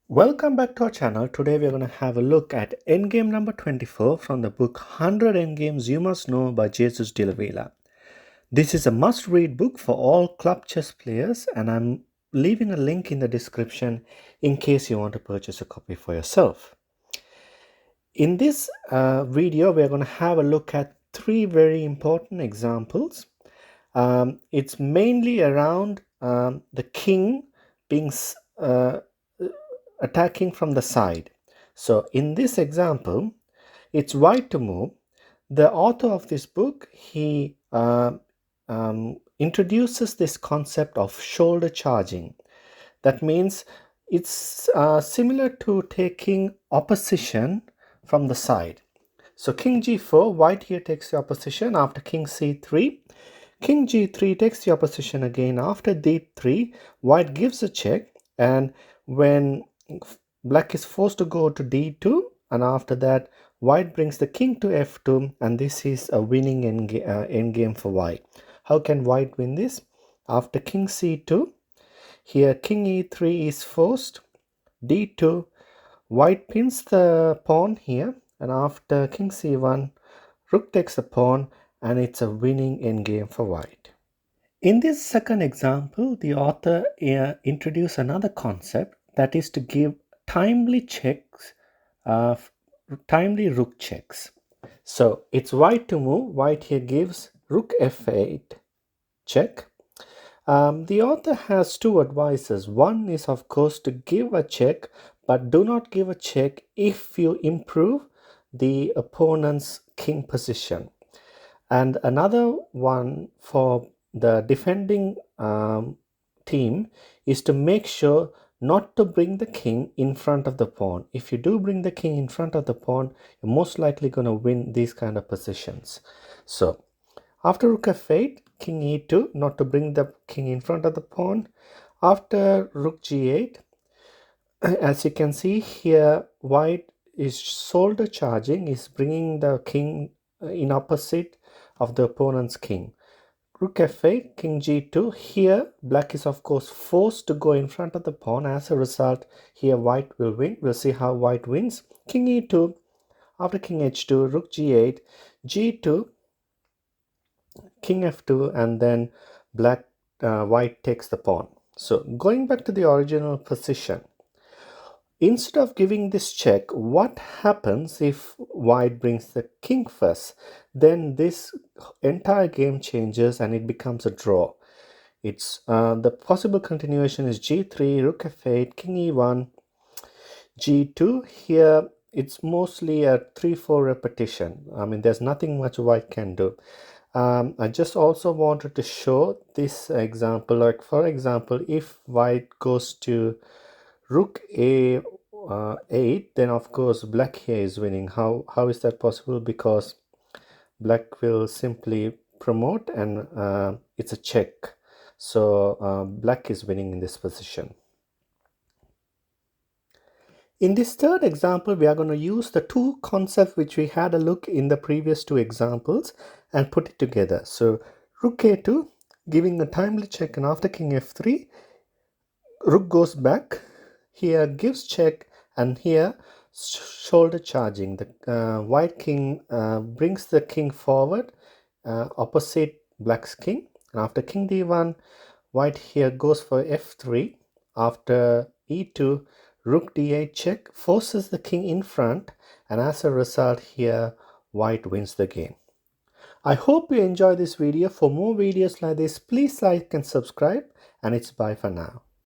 Welcome back to our channel. Today we are going to have a look at Endgame number 24 from the book 100 Endgames You Must Know by Jesus de la Villa. This is a must-read book for all club chess players, and I'm leaving a link in the description in case you want to purchase a copy for yourself. In this video, we are going to have a look at three very important examples. It's mainly around the king being attacking from the side. So in this example, it's white to move. The author of this book, he introduces this concept of shoulder charging. That means it's similar to taking opposition from the side. So king g4, white here takes the opposition after king c3. King g3 takes the opposition again after d3. White gives a check, and when black is forced to go to d2, and after that white brings the king to f2, and this is a winning endgame for white. How can white win this? After king c2, here king e3 is forced, d2, white pins the pawn here, and after king c1, rook takes the pawn, and it's a winning endgame for white. In this second example, the author introduced another concept, that is to give timely checks, timely rook checks. So it's white to move. White here gives rook f8 check. The author has two advices. One is, of course, to give a check, but do not give a check if you improve the opponent's king position. And another one for the defending team is to make sure not to bring the king in front of the pawn. If you do bring the king in front of the pawn, you're most likely going to win these kind of positions. So after rook f8, king e2, not to bring the king in front of the pawn. After rook g8, as you can see here, white is shoulder charging, is bringing the king in opposite of the opponent's king. Rook f8, king g2. Here black is of course forced to go in front of the pawn. As a result, here white will win. We'll see how white wins. King e2. After king h2, rook g8, g2, king f2, and then white takes the pawn. So going back to the original position, instead of giving this check, what happens if white brings the king first? Then this entire game changes and it becomes a draw. It's the possible continuation is g3, rook f8, king e1, g2. Here it's mostly a 3-4 repetition. I mean, there's nothing much white can do. I just also wanted to show this example, like for example, if white goes to rook a8, then of course black here is winning. How is that possible? Because black will simply promote, and it's a check. So black is winning in this position. In this third example, we are going to use the two concepts which we had a look in the previous two examples and put it together. So rook a2, giving a timely check, and after king f3, rook goes back, here gives check, and here shoulder charging. The white king brings the king forward opposite black's king, and after king d1, white here goes for f3. After e2, rook d8 check, forces the king in front, and as a result here white wins the game. I hope you enjoy this video. For more videos like this, please like and subscribe, and it's bye for now.